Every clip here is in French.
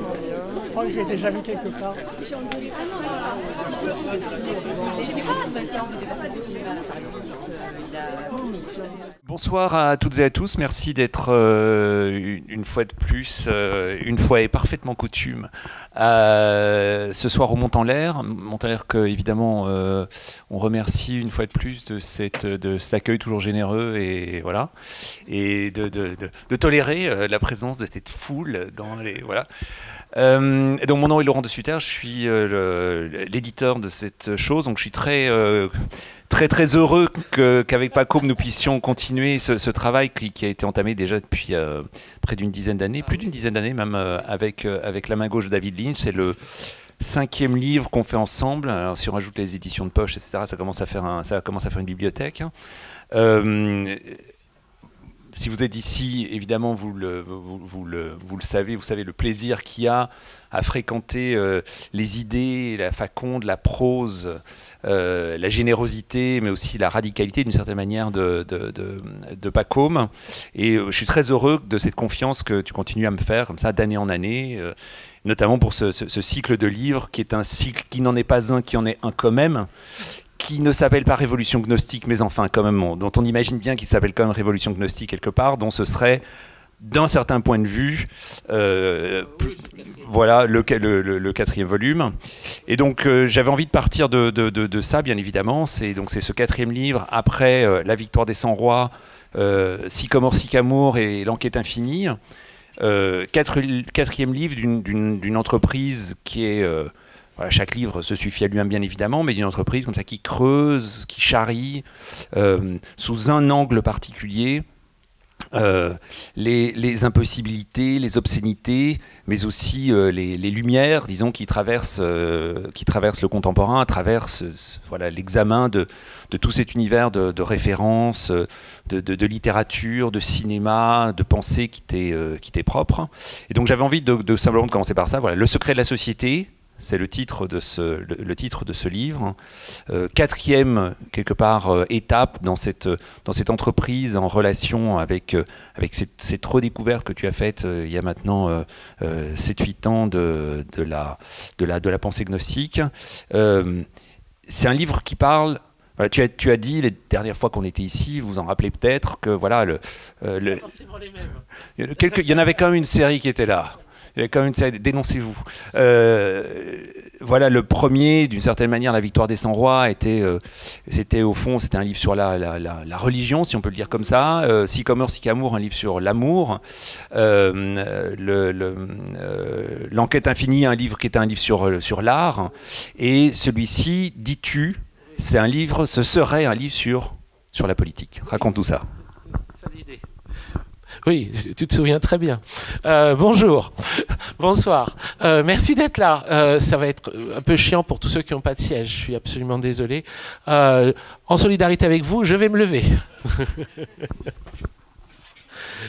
Je crois que j'ai déjà vu quelque part. Bonsoir à toutes et à tous, merci d'être une fois de plus, une fois et parfaitement coutume, ce soir au Montant-l'Air. Montant-l'Air que évidemment on remercie une fois de plus de cet accueil toujours généreux et voilà, et de tolérer la présence de cette foule dans les voilà. Donc mon nom est Laurent de Sutter, je suis l'éditeur de cette chose, donc je suis très heureux qu'avec Pacôme nous puissions continuer ce travail qui a été entamé déjà depuis près d'une dizaine d'années, plus d'une dizaine d'années même, avec La main gauche de David Lynch. C'est le 5e livre qu'on fait ensemble. Alors, si on rajoute les éditions de poche, etc., ça commence à faire une bibliothèque. Si vous êtes ici, évidemment, vous le savez, vous savez le plaisir qu'il y a à fréquenter les idées, la faconde, la prose, la générosité, mais aussi la radicalité d'une certaine manière de Pacôme. Et je suis très heureux de cette confiance que tu continues à me faire comme ça d'année en année, notamment pour ce cycle de livres qui est un cycle qui n'en est pas un, qui en est un quand même, qui ne s'appelle pas Révolution gnostique, mais enfin quand même, dont on imagine bien qu'il s'appelle quand même Révolution gnostique quelque part, dont ce serait, d'un certain point de vue, voilà, le 4e volume. Et donc j'avais envie de partir de ça, bien évidemment. C'est ce 4e livre, après La victoire des 100 rois, Sycomore, Sycamore et L'enquête infinie. 4e livre d'une entreprise qui est... Voilà, chaque livre se suffit à lui-même, bien évidemment, mais d'une entreprise comme ça qui creuse, qui charrie, sous un angle particulier, les impossibilités, les obscénités, mais aussi les lumières, disons, qui traversent le contemporain, traversent voilà, l'examen de tout cet univers de références, de littérature, de cinéma, de pensée qui t'est propre. Et donc j'avais envie de simplement de commencer par ça. Voilà, Le secret de la société. C'est le titre de ce livre. 4e, quelque part, étape dans cette entreprise en relation avec cette redécouverte que tu as faite il y a maintenant 7-8 ans de la pensée gnostique. C'est un livre qui parle... Voilà, tu as dit les dernières fois qu'on était ici, vous vous en rappelez peut-être, que voilà... forcément les mêmes. Il y en avait quand même une série qui était là. Il y a quand même une série, dénoncez-vous. Voilà, le premier, d'une certaine manière, La victoire des 100 rois, c'était au fond, c'était un livre sur la religion, si on peut le dire comme ça. Sycomore, Sycamore, un livre sur l'amour. L'enquête infinie, un livre qui était un livre sur l'art. Et celui-ci, dis-tu, ce serait un livre sur la politique. Raconte tout ça. C'est ça l'idée. Oui, tu te souviens très bien. Bonjour, bonsoir. Merci d'être là. Ça va être un peu chiant pour tous ceux qui n'ont pas de siège. Je suis absolument désolé. En solidarité avec vous, je vais me lever.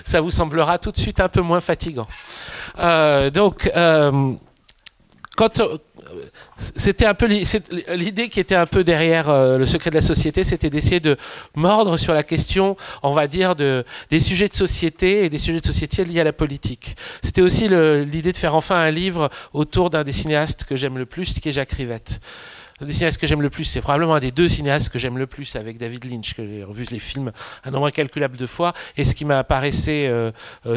Ça vous semblera tout de suite un peu moins fatigant. C'était un peu l'idée qui était un peu derrière Le secret de la société, c'était d'essayer de mordre sur la question, on va dire, des sujets de société et des sujets de société liés à la politique. C'était aussi l'idée de faire enfin un livre autour d'un des cinéastes que j'aime le plus, qui est Jacques Rivette. Un des cinéastes que j'aime le plus, c'est probablement un des 2 cinéastes que j'aime le plus avec David Lynch, que j'ai revu les films un nombre incalculable de fois. Et ce qui m'apparaissait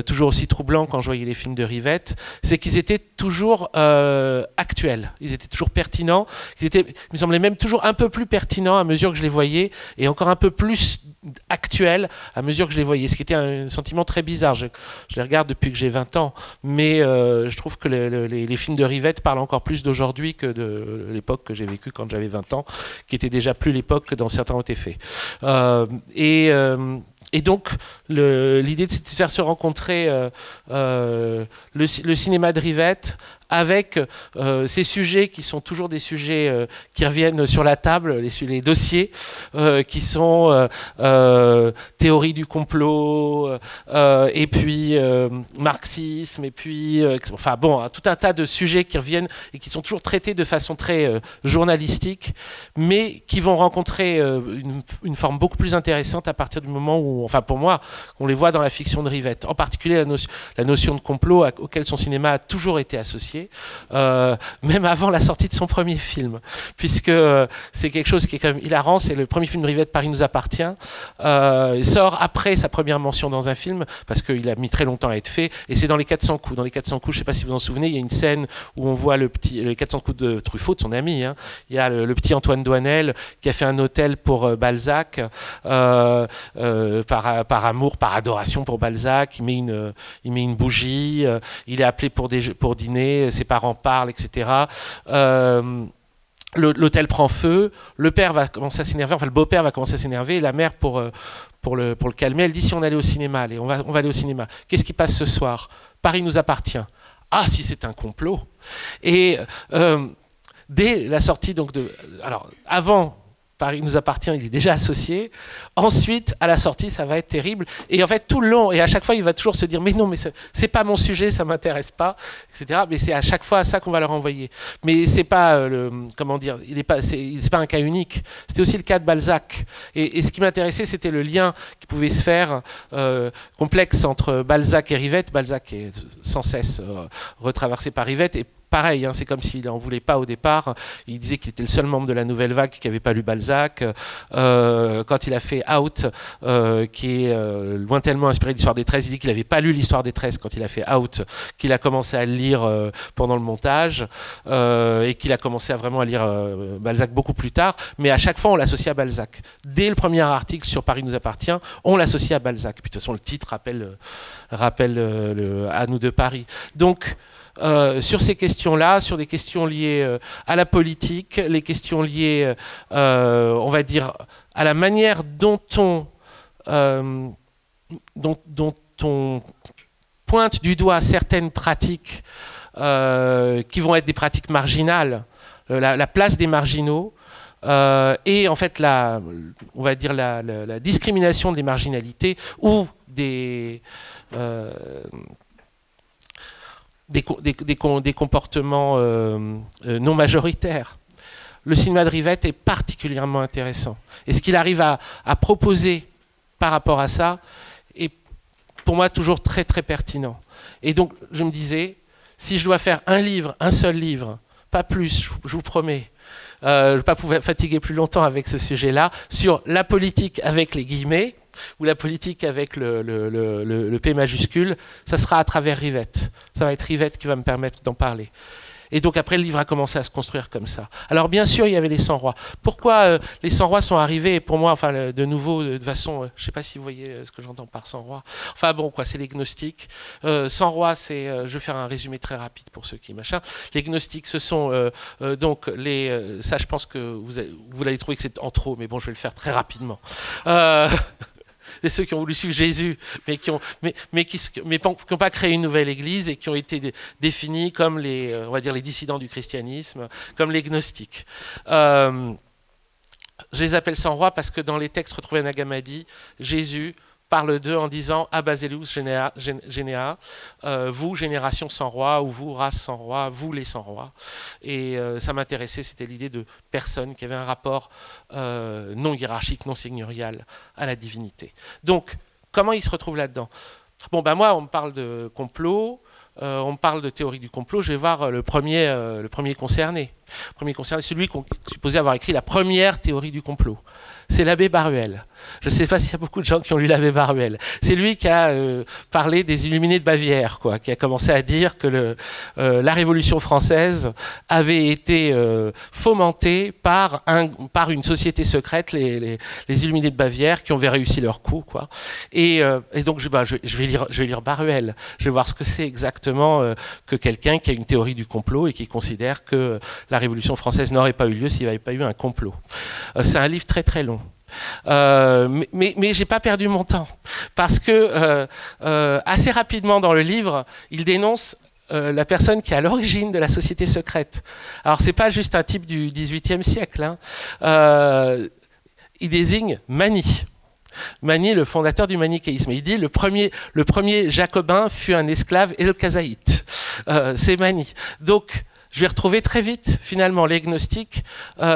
toujours aussi troublant quand je voyais les films de Rivette, c'est qu'ils étaient toujours actuels, ils étaient toujours pertinents, ils me semblaient même toujours un peu plus pertinents à mesure que je les voyais, et encore un peu plus actuels à mesure que je les voyais, ce qui était un sentiment très bizarre. Je les regarde depuis que j'ai 20 ans, mais je trouve que les films de Rivette parlent encore plus d'aujourd'hui que de l'époque que j'ai vécue quand j'avais 20 ans, qui était déjà plus l'époque dont certains ont été faits. Et donc, l'idée, c'est de faire se rencontrer le cinéma de Rivette avec ces sujets qui sont toujours des sujets qui reviennent sur la table, les dossiers qui sont théorie du complot, et puis marxisme, et puis enfin bon, tout un tas de sujets qui reviennent et qui sont toujours traités de façon très journalistique, mais qui vont rencontrer une forme beaucoup plus intéressante à partir du moment où, enfin pour moi, on les voit dans la fiction de Rivette, en particulier la notion de complot auquel son cinéma a toujours été associé, même avant la sortie de son premier film, puisque c'est quelque chose qui est quand même hilarant. C'est le premier film de Rivette, Paris nous appartient. Il sort après sa première mention dans un film, parce qu'il a mis très longtemps à être fait, et c'est dans Les 400 coups. Dans Les 400 coups, je ne sais pas si vous vous en souvenez, il y a une scène où on voit les 400 coups de Truffaut, de son ami. Hein. Il y a le petit Antoine Doinel qui a fait un hôtel pour Balzac, par amour, par adoration pour Balzac. Il met une bougie, il est appelé pour dîner, ses parents parlent, etc. L'hôtel prend feu, le père va commencer à s'énerver, enfin le beau-père va commencer à s'énerver, et la mère, pour le calmer, elle dit: si on allait au cinéma, allez, on va aller au cinéma. Qu'est-ce qui passe ce soir? Paris nous appartient. Ah, si c'est un complot. Et dès la sortie, donc alors avant Paris nous appartient, il est déjà associé. Ensuite, à la sortie, ça va être terrible. Et en fait, tout le long, et à chaque fois, il va toujours se dire: mais non, mais c'est pas mon sujet, ça m'intéresse pas, etc. Mais c'est à chaque fois à ça qu'on va leur envoyer. Mais c'est pas comment dire, c'est pas un cas unique. C'était aussi le cas de Balzac. Et ce qui m'intéressait, c'était le lien qui pouvait se faire complexe entre Balzac et Rivette. Balzac est sans cesse retraversé par Rivette. Et pareil, hein, c'est comme s'il n'en voulait pas au départ. Il disait qu'il était le seul membre de la Nouvelle Vague qui n'avait pas lu Balzac. Quand il a fait Out, qui est lointainement inspiré de l'Histoire des 13, il dit qu'il n'avait pas lu l'Histoire des 13 quand il a fait Out, qu'il a commencé à le lire pendant le montage, et qu'il a commencé vraiment à lire Balzac beaucoup plus tard. Mais à chaque fois, on l'associe à Balzac. Dès le premier article sur Paris nous appartient, on l'associe à Balzac. Puis de toute façon, le titre rappelle À nous de Paris. Donc, sur ces questions-là, sur des questions liées à la politique, les questions liées, on va dire, à la manière dont on pointe du doigt certaines pratiques qui vont être des pratiques marginales, la place des marginaux, et en fait, on va dire la discrimination des marginalités ou des comportements non majoritaires. Le cinéma de Rivette est particulièrement intéressant. Et ce qu'il arrive à proposer par rapport à ça est pour moi toujours très très pertinent. Et donc je me disais, si je dois faire un seul livre, pas plus, je vous promets, je ne vais pas pouvoir fatiguer plus longtemps avec ce sujet-là, sur la politique avec les guillemets, ou la politique avec le P majuscule, ça sera à travers Rivette. Ça va être Rivette qui va me permettre d'en parler. Et donc après, le livre a commencé à se construire comme ça. Alors bien sûr, il y avait les 100 rois. Pourquoi les 100 rois sont arrivés, pour moi, enfin de nouveau, de façon, je ne sais pas si vous voyez ce que j'entends par 100 rois. Enfin bon, quoi, c'est les gnostiques. 100 rois, c'est, je vais faire un résumé très rapide pour ceux qui machin. Les gnostiques, ce sont donc les, ça je pense que vous l'avez trouvé que c'est en trop, mais bon, je vais le faire très rapidement. Et ceux qui ont voulu suivre Jésus, mais qui n'ont pas créé une nouvelle église et qui ont été définis comme on va dire les dissidents du christianisme, comme les gnostiques. Je les appelle 100 rois parce que dans les textes retrouvés à Nag Hammadi, Jésus parle d'eux en disant Abaselius Genea, vous, génération sans roi, ou vous, race sans roi, vous, les sans rois. Et ça m'intéressait, c'était l'idée de personnes qui avaient un rapport non hiérarchique, non seigneurial à la divinité. Donc, comment ils se retrouvent là-dedans? Bon, ben moi, on me parle de complot, on me parle de théorie du complot, je vais voir le premier concerné. Celui qu'on supposait avoir écrit la première théorie du complot. C'est l'abbé Baruel. Je ne sais pas s'il y a beaucoup de gens qui ont lu l'abbé Baruel. C'est lui qui a parlé des Illuminés de Bavière, quoi, qui a commencé à dire que la Révolution française avait été fomentée par une société secrète, les Illuminés de Bavière, qui avaient réussi leur coup, quoi. Et donc je vais lire Baruel. Je vais voir ce que c'est exactement que quelqu'un qui a une théorie du complot et qui considère que la Révolution française n'aurait pas eu lieu s'il n'y avait pas eu un complot. C'est un livre très très long. Mais j'ai pas perdu mon temps parce que assez rapidement dans le livre, il dénonce la personne qui est à l'origine de la société secrète. Alors, c'est pas juste un type du XVIIIe siècle. Hein. Il désigne Mani. Mani, le fondateur du manichéisme. Il dit le premier jacobin fut un esclave el-Kazaït. C'est Mani. Donc, je vais retrouver très vite, finalement, les gnostiques.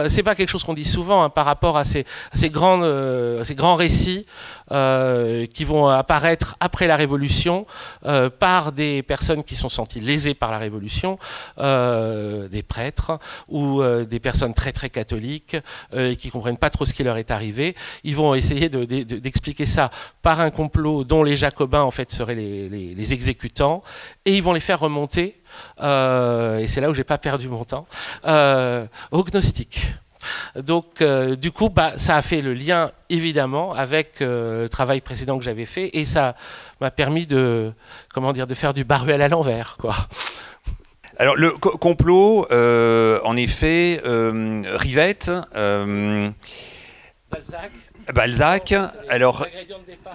C'est pas quelque chose qu'on dit souvent hein, par rapport à ces grands récits qui vont apparaître après la Révolution par des personnes qui sont senties lésées par la Révolution, des prêtres ou des personnes très très catholiques qui comprennent pas trop ce qui leur est arrivé. Ils vont essayer d'expliquer ça par un complot dont les Jacobins en fait seraient les exécutants, et ils vont les faire remonter. Et c'est là où j'ai pas perdu mon temps, aux gnostiques. Donc, du coup, ça a fait le lien, évidemment, avec le travail précédent que j'avais fait, et ça m'a permis de faire du Baruel à l'envers, quoi. Alors, le complot, en effet, Rivette, Balzac. Alors,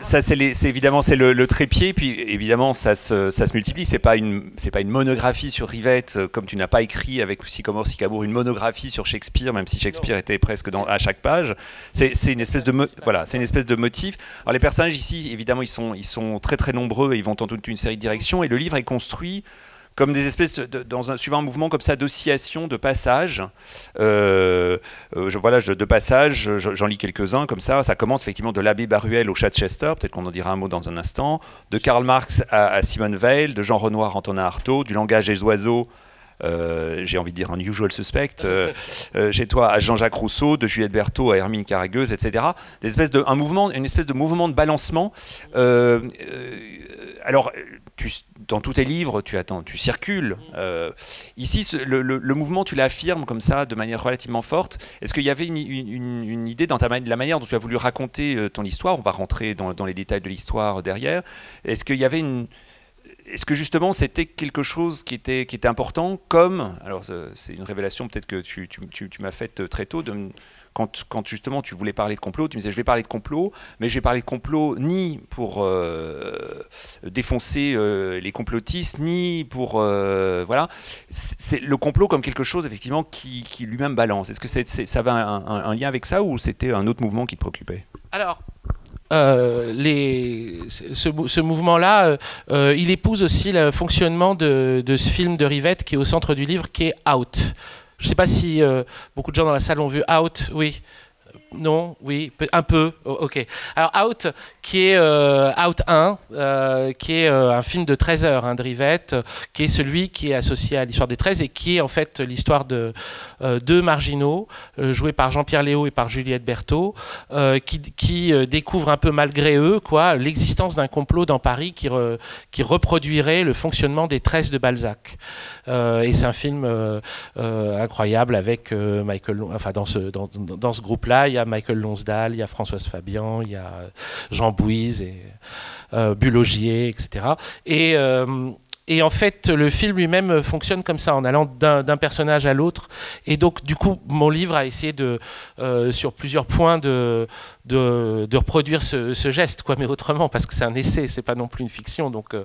ça c'est évidemment c'est le trépied, puis évidemment ça se multiplie. C'est pas une monographie sur Rivette, comme tu n'as pas écrit avec Sycomore Sycamore une monographie sur Shakespeare, même si Shakespeare était presque à chaque page. C'est une espèce de c'est une espèce de motif. Alors les personnages ici, évidemment, ils sont très très nombreux et ils vont dans toute une série de directions, et le livre est construit comme des espèces suivant un mouvement comme ça d'oscillation, de passage. De passage, j'en lis quelques-uns comme ça. Ça commence effectivement de l'abbé Baruel au chat de Chester, peut-être qu'on en dira un mot dans un instant, de Karl Marx à Simone Weil, de Jean Renoir à Antonin Artaud, du langage des oiseaux, j'ai envie de dire un usual suspect, chez toi à Jean-Jacques Rousseau, de Juliette Berthaud à Hermine Carragueuse, etc. Une espèce de mouvement de balancement. Alors, dans tous tes livres, tu circules. Ici, le mouvement, tu l'affirmes comme ça, de manière relativement forte. Est-ce qu'il y avait une idée dans la manière dont tu as voulu raconter ton histoire? On va rentrer dans les détails de l'histoire derrière. Est-ce qu'il y avait Est-ce que justement c'était quelque chose qui était important, comme, alors c'est une révélation peut-être que tu m'as faite très tôt, quand justement tu voulais parler de complot, tu me disais je vais parler de complot, mais je vais parler de complot ni pour défoncer les complotistes, ni pour voilà, c'est le complot comme quelque chose effectivement qui lui-même balance. Est-ce que ça avait un lien avec ça, ou c'était un autre mouvement qui te préoccupait? Alors, ce mouvement-là, il épouse aussi le fonctionnement de ce film de Rivette qui est au centre du livre, qui est Out. Je ne sais pas si beaucoup de gens dans la salle ont vu Out. Oui. Non, oui, un peu, ok. Alors Out, qui est Out 1, qui est un film de 13 heures de Rivette, qui est celui qui est associé à l'histoire des 13 et qui est en fait l'histoire de deux marginaux, joués par Jean-Pierre Léaud et par Juliette Berthaud, qui découvrent un peu malgré eux l'existence d'un complot dans Paris qui reproduirait le fonctionnement des 13 de Balzac. Et c'est un film incroyable avec Michael, enfin dans ce groupe-là, il y a Michael Lonsdale, il y a Françoise Fabian, il y a Jean Bouise et Bulogier, etc. Et en fait, le film lui-même fonctionne comme ça, en allant d'un personnage à l'autre. Et donc, du coup, mon livre a essayé sur plusieurs points de reproduire ce geste, quoi, mais autrement, parce que c'est un essai, c'est pas non plus une fiction. Donc,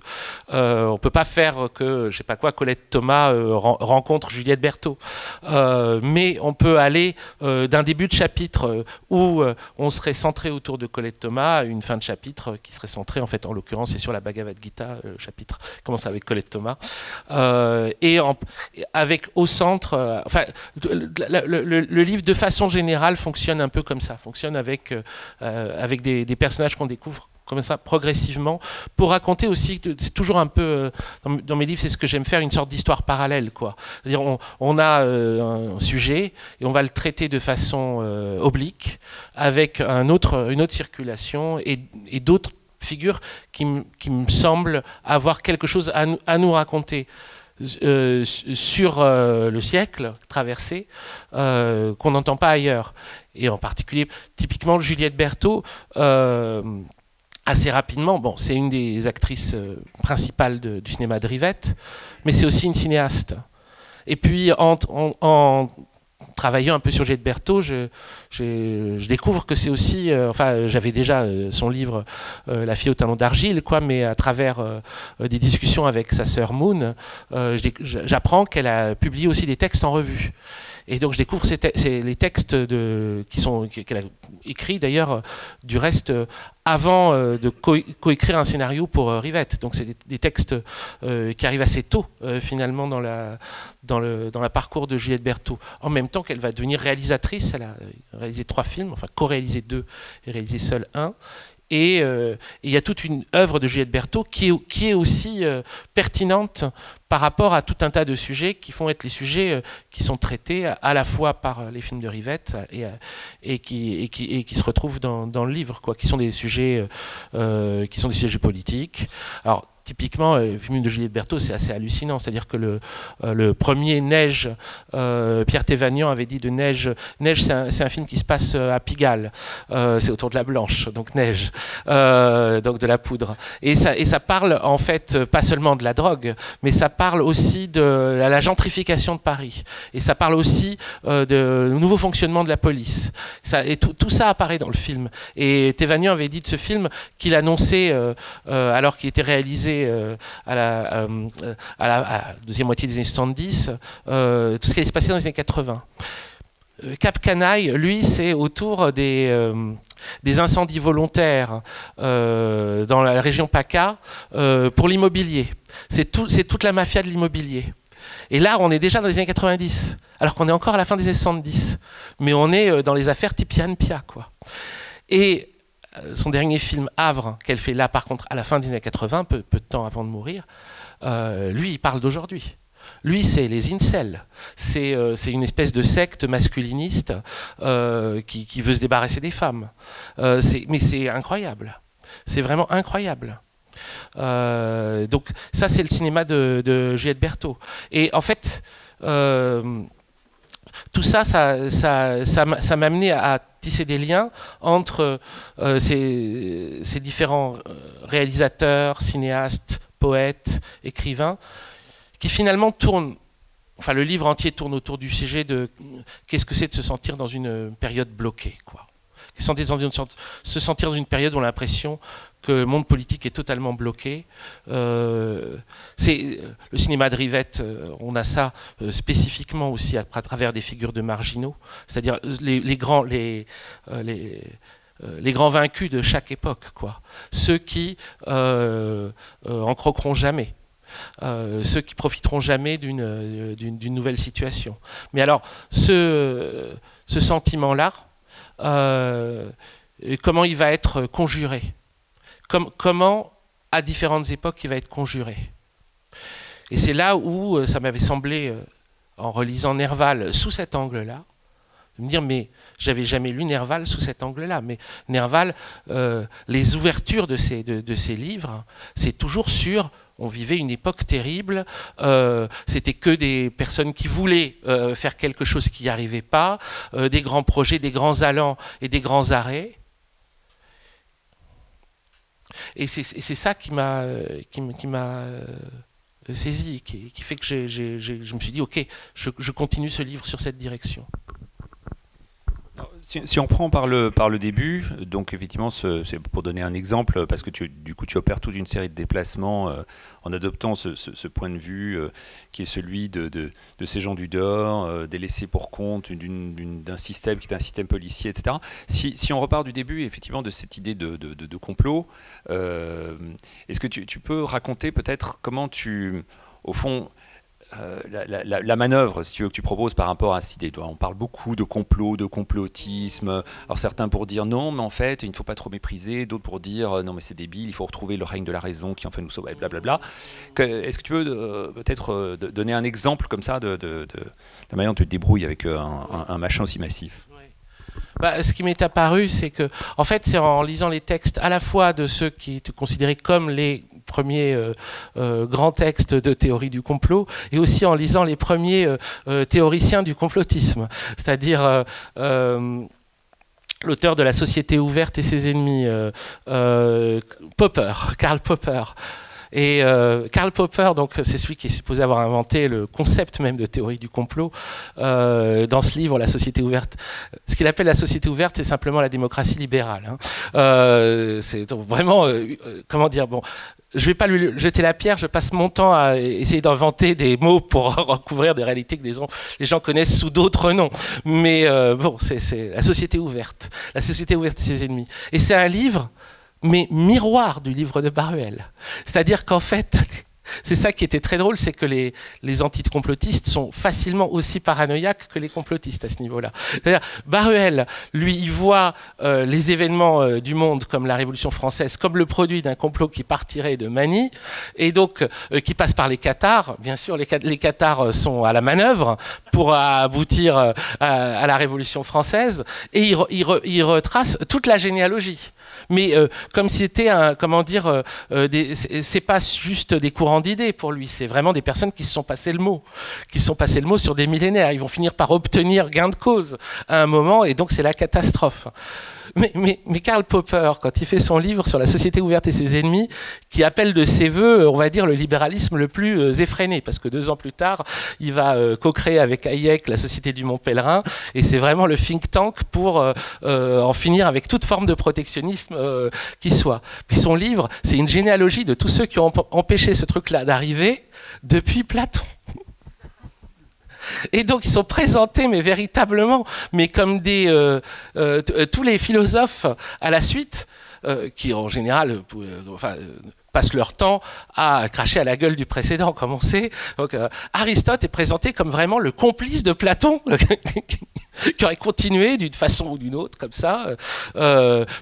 on peut pas faire que, je sais pas quoi, Colette Thomas rencontre Juliette Berthaud. Mais on peut aller d'un début de chapitre où on serait centré autour de Colette Thomas à une fin de chapitre qui serait centrée, en fait, en l'occurrence, c'est sur la Bhagavad Gita, chapitre commence avec Colette Thomas, avec au centre, le livre de façon générale fonctionne un peu comme ça, fonctionne avec des personnages qu'on découvre comme ça progressivement, pour raconter aussi, c'est toujours un peu, dans mes livres, c'est ce que j'aime faire, une sorte d'histoire parallèle, quoi. C'est-à-dire on a un sujet et on va le traiter de façon oblique, avec une autre circulation et d'autres figures qui me semblent avoir quelque chose à nous raconter sur le siècle traversé qu'on n'entend pas ailleurs. Et en particulier, typiquement, Juliette Berthaud, assez rapidement, bon, c'est une des actrices principales du cinéma de Rivette, mais c'est aussi une cinéaste. Et puis, en travaillant un peu sur Juliette Berthaud, je découvre que c'est aussi, enfin, j'avais déjà son livre La fille au talon d'argile, quoi, mais à travers des discussions avec sa sœur Moon, j'apprends qu'elle a publié aussi des textes en revue. Et donc je découvre les textes qu'elle a écrits d'ailleurs du reste avant de coécrire un scénario pour Rivette. Donc c'est des textes qui arrivent assez tôt finalement dans la parcours de Juliette Berthaud. En même temps qu'elle va devenir réalisatrice, elle a réalisé 3 films, enfin co-réalisé 2 et réalisé seul 1. Et il y a toute une œuvre de Juliette Berthaud qui est aussi pertinente par rapport à tout un tas de sujets qui vont être les sujets qui sont traités à la fois par les films de Rivette et qui se retrouvent dans le livre, quoi, qui sont des sujets politiques. Alors, typiquement, le film de Juliette Berthaud, c'est assez hallucinant. C'est-à-dire que le premier Neige, Pierre Thévagnan avait dit de Neige. Neige, c'est un film qui se passe à Pigalle. C'est autour de la Blanche, donc Neige, donc de la poudre. Et ça parle en fait pas seulement de la drogue, mais ça parle aussi de la gentrification de Paris. Et ça parle aussi de nouveau fonctionnement de la police. Et tout ça apparaît dans le film. Et Thévagnan avait dit de ce film qu'il annonçait, alors qu'il était réalisé à la deuxième moitié des années 70, tout ce qui allait se passer dans les années 80. Cap Canaille, lui, c'est autour des incendies volontaires dans la région PACA pour l'immobilier. C'est toute la mafia de l'immobilier. Et là, on est déjà dans les années 90, alors qu'on est encore à la fin des années 70. Mais on est dans les affaires type Yann Pia, quoi. Et son dernier film, Havre, qu'elle fait là, par contre, à la fin des années 80, peu de temps avant de mourir, lui, il parle d'aujourd'hui. Lui, c'est les incels. C'est une espèce de secte masculiniste qui veut se débarrasser des femmes. Mais c'est incroyable. C'est vraiment incroyable. Donc ça, c'est le cinéma de Juliette Berthaud. Et en fait, tout ça m'a amené à tisser des liens entre ces différents réalisateurs, cinéastes, poètes, écrivains, qui finalement tournent, enfin le livre entier tourne autour du sujet de qu'est-ce que c'est de se sentir dans une période bloquée, quoi. Se sentir dans une période où on a l'impression que le monde politique est totalement bloqué. C'est le cinéma de Rivette, on a ça spécifiquement aussi à travers des figures de marginaux, c'est-à-dire les grands vaincus de chaque époque, quoi. Ceux qui en croqueront jamais. Ceux qui profiteront jamais d'une nouvelle situation. Mais alors, ce sentiment-là, comment il va être conjuré, comment, à différentes époques, il va être conjuré. Et c'est là où ça m'avait semblé, en relisant Nerval sous cet angle-là, de me dire, mais j'avais jamais lu Nerval sous cet angle-là. Mais Nerval, les ouvertures de ces livres, c'est toujours sur... On vivait une époque terrible, c'était que des personnes qui voulaient faire quelque chose qui n'y arrivait pas, des grands projets, des grands allants et des grands arrêts. Et c'est ça qui m'a saisi, qui fait que je me suis dit, ok, je continue ce livre sur cette direction. Si on prend par le début, donc effectivement, c'est pour donner un exemple, parce que du coup tu opères toute une série de déplacements en adoptant ce point de vue qui est celui de ces gens du dehors, des laissés pour compte d'un système qui est un système policier, etc. Si on repart du début, effectivement, de cette idée de complot, est-ce que tu peux raconter peut-être comment au fond, la manœuvre, si tu veux, que tu proposes par rapport à cette idée. On parle beaucoup de complot, de complotisme. Alors certains pour dire non, mais en fait, il ne faut pas trop mépriser. D'autres pour dire non, mais c'est débile, il faut retrouver le règne de la raison qui enfin nous sauve, blablabla. Est-ce que tu peux peut-être donner un exemple comme ça de la manière dont tu te débrouilles avec un machin aussi massif? Ce qui m'est apparu, c'est que, en fait, c'est en lisant les textes à la fois de ceux qui étaient considérés comme les premiers grands textes de théorie du complot, et aussi en lisant les premiers théoriciens du complotisme, c'est-à-dire l'auteur de La Société ouverte et ses ennemis, Karl Popper. Et Karl Popper, donc c'est celui qui est supposé avoir inventé le concept même de théorie du complot, dans ce livre, La Société ouverte. Ce qu'il appelle la société ouverte, c'est simplement la démocratie libérale. Hein. C'est donc vraiment, comment dire, bon. Je ne vais pas lui jeter la pierre, je passe mon temps à essayer d'inventer des mots pour recouvrir des réalités que les gens connaissent sous d'autres noms. Mais bon, c'est la société ouverte et ses ennemis. Et c'est un livre, mais miroir du livre de Baruel. C'est-à-dire qu'en fait, c'est ça qui était très drôle, c'est que les anticomplotistes sont facilement aussi paranoïaques que les complotistes à ce niveau-là. C'est-à-dire, Baruel, lui, il voit les événements du monde comme la Révolution française, comme le produit d'un complot qui partirait de Manille, et donc qui passe par les Cathares. Bien sûr, les Cathares sont à la manœuvre pour aboutir à la Révolution française, et il retrace toute la généalogie. Mais comme si c'était c'est pas juste des courants d'idées pour lui, c'est vraiment des personnes qui se sont passées le mot, sur des millénaires. Ils vont finir par obtenir gain de cause à un moment, et donc c'est la catastrophe. Mais Karl Popper, quand il fait son livre sur la société ouverte et ses ennemis, qui appelle de ses voeux, on va dire, le libéralisme le plus effréné, parce que 2 ans plus tard, il va co-créer avec Hayek la Société du Mont Pèlerin, et c'est vraiment le think tank pour en finir avec toute forme de protectionnisme qui soit. Puis son livre, c'est une généalogie de tous ceux qui ont empêché ce truc-là d'arriver depuis Platon. Et donc ils sont présentés, mais véritablement, mais comme tous les philosophes à la suite, qui en général passent leur temps à cracher à la gueule du précédent, comme on sait. Donc Aristote est présenté comme vraiment le complice de Platon, qui aurait continué d'une façon ou d'une autre, comme ça,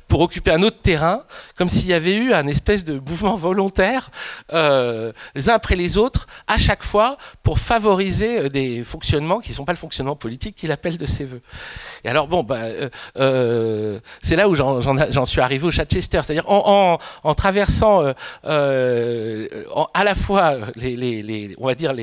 pour occuper un autre terrain, comme s'il y avait eu un espèce de mouvement volontaire, les uns après les autres, à chaque fois, pour favoriser des fonctionnements qui ne sont pas le fonctionnement politique qu'il appelle de ses voeux. Et alors, bon, c'est là où j'en suis arrivé au chat de Chester, c'est-à-dire en traversant à la fois on va dire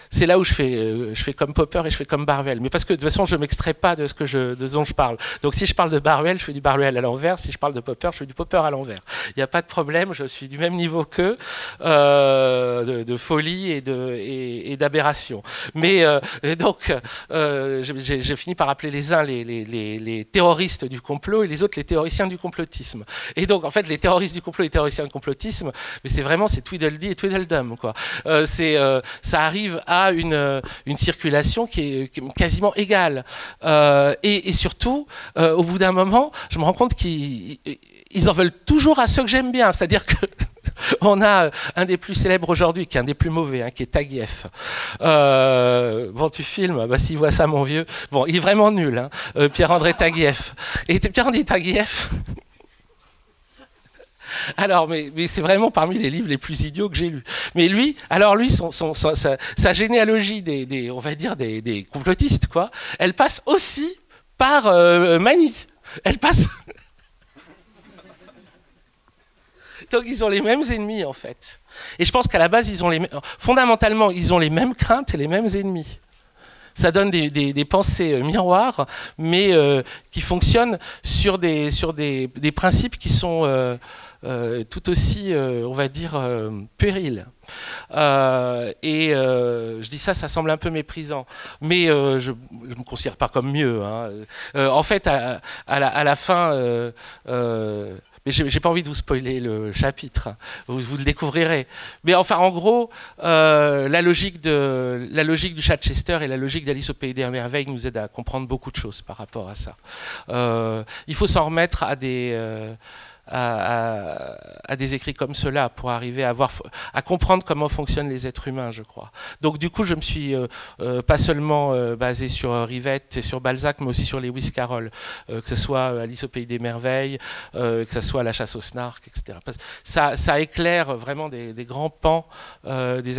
c'est là où je fais comme Popper et je fais comme Baruel, mais parce que de toute façon je m'extrais pas de ce dont je parle. Donc si je parle de Baruel, je fais du Baruel à l'envers. Si je parle de Popper, je fais du Popper à l'envers. Il n'y a pas de problème, je suis du même niveau qu'eux, de folie et d'aberration. Mais donc j'ai fini par appeler les uns les terroristes du complot et les autres les théoriciens du complotisme. Et donc en fait les terroristes du complot et les théoriciens du complotisme, mais c'est Tweedledee et Tweedledum, quoi. Ça arrive à une circulation qui est quasiment égale. Et surtout, au bout d'un moment, je me rends compte qu'ils en veulent toujours à ceux que j'aime bien. C'est-à-dire que on a un des plus célèbres aujourd'hui, qui est un des plus mauvais, qui est Taguieff. Bon, tu filmes, s'il voit ça, mon vieux. Bon, il est vraiment nul, Pierre-André Taguieff. Et Pierre-André Taguieff... Alors, mais c'est vraiment parmi les livres les plus idiots que j'ai lus. Mais lui, sa généalogie on va dire des complotistes, quoi, elle passe aussi par Manille. Elle passe. Donc ils ont les mêmes ennemis en fait. Et je pense qu'à la base, fondamentalement, ils ont les mêmes craintes et les mêmes ennemis. Ça donne des pensées miroirs, mais qui fonctionnent sur des principes qui sont tout aussi, on va dire, puérils. Je dis ça semble un peu méprisant, mais je ne me considère pas comme mieux. En fait, à la fin... mais j'ai pas envie de vous spoiler le chapitre, vous le découvrirez. Mais enfin, en gros, la logique du chat de Chester et la logique d'Alice au Pays des Merveilles nous aident à comprendre beaucoup de choses par rapport à ça. Il faut s'en remettre à des écrits comme cela pour arriver à comprendre comment fonctionnent les êtres humains, je crois. Donc du coup, je me suis pas seulement basé sur Rivette et sur Balzac, mais aussi sur Lewis Carroll, que ce soit Alice au Pays des Merveilles, que ce soit La Chasse aux Snarks, etc. Ça éclaire vraiment des grands pans de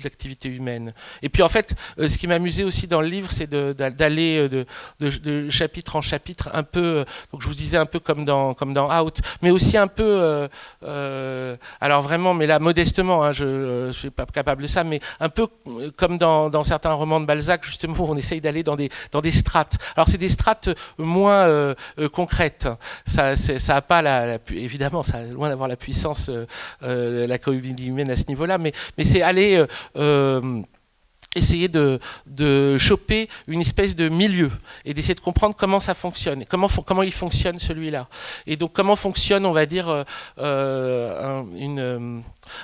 l'activité humaine. Et puis en fait, ce qui m'amusait aussi dans le livre, c'est d'aller de chapitre en chapitre, un peu, donc je vous disais un peu comme dans Out, mais aussi un peu, alors vraiment, mais là modestement, hein, je ne suis pas capable de ça, mais un peu comme dans certains romans de Balzac, justement, où on essaye d'aller dans des strates. Alors c'est des strates moins concrètes. Ça a pas évidemment, ça a loin d'avoir la puissance, la comédie humaine à ce niveau-là, mais c'est aller essayer de choper une espèce de milieu et d'essayer de comprendre comment ça fonctionne, comment il fonctionne celui-là. Et donc comment fonctionne, on va dire,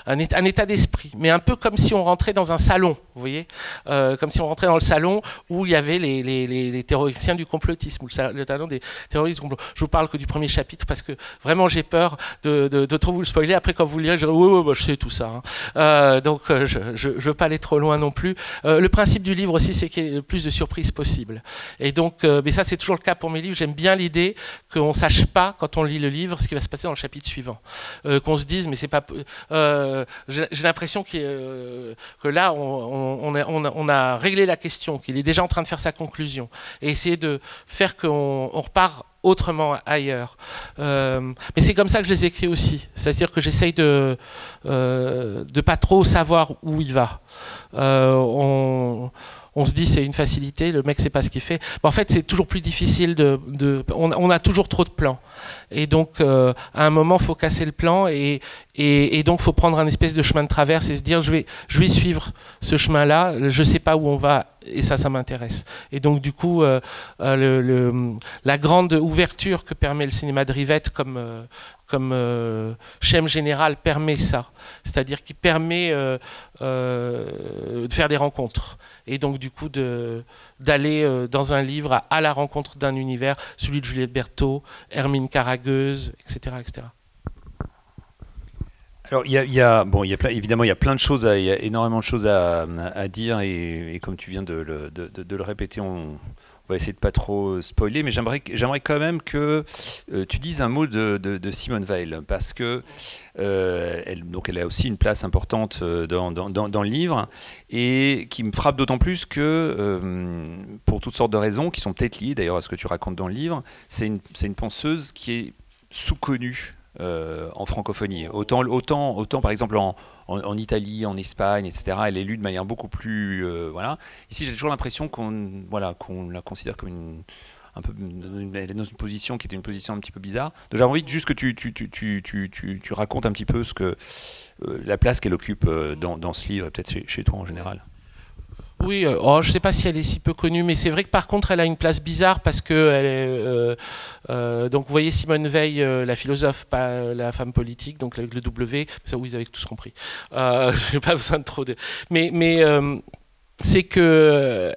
un état d'esprit, mais un peu comme si on rentrait dans un salon, vous voyez, comme si on rentrait dans le salon où il y avait les théoriciens du complotisme, le salon des théoristes du complot. Je vous parle que du premier chapitre parce que vraiment j'ai peur de trop vous le spoiler. Après quand vous le lirez, je dirai oui, bah, je sais tout ça. Hein. Donc je veux pas aller trop loin non plus. Le principe du livre aussi, c'est qu'il y ait le plus de surprises possible. Et donc, mais ça c'est toujours le cas pour mes livres. J'aime bien l'idée qu'on ne sache pas quand on lit le livre ce qui va se passer dans le chapitre suivant. Qu'on se dise mais c'est pas... j'ai l'impression que là on a réglé la question, qu'il est déjà en train de faire sa conclusion et essayer de faire qu'on repart autrement ailleurs. Mais c'est comme ça que je les écris aussi. C'est-à-dire que j'essaye de pas trop savoir où il va. On se dit c'est une facilité, le mec sait pas ce qu'il fait. Mais en fait c'est toujours plus difficile on a toujours trop de plans. Et donc à un moment il faut casser le plan et donc il faut prendre un espèce de chemin de traverse et se dire je vais suivre ce chemin-là, je sais pas où on va et ça m'intéresse. Et donc du coup la grande ouverture que permet le cinéma de Rivette comme schème général permet ça, c'est-à-dire qu'il permet de faire des rencontres et donc du coup d'aller dans un livre à la rencontre d'un univers, celui de Juliette Berthaud, Hermine Caragueuse, etc., etc. Alors évidemment il y a plein de choses, il y a énormément de choses à dire et comme tu viens de le répéter, on va essayer de pas trop spoiler, mais j'aimerais quand même que tu dises un mot de Simone Weil, parce que elle a aussi une place importante dans le livre, et qui me frappe d'autant plus que, pour toutes sortes de raisons, qui sont peut-être liées d'ailleurs à ce que tu racontes dans le livre, c'est une penseuse qui est sous-connue en francophonie. Autant par exemple en Italie, en Espagne, etc., elle est lue de manière beaucoup plus... voilà. Ici, j'ai toujours l'impression qu'on la considère comme elle est dans une position qui était une position un petit peu bizarre. Donc j'avais envie juste que tu racontes un petit peu la place qu'elle occupe dans ce livre, et peut-être chez toi en général. Oui, je ne sais pas si elle est si peu connue, mais c'est vrai que par contre elle a une place bizarre parce que elle est, donc vous voyez Simone Veil, la philosophe, pas la femme politique, donc avec le W, ça oui, vous avez tous compris. Je n'ai pas besoin de trop de... Mais c'est que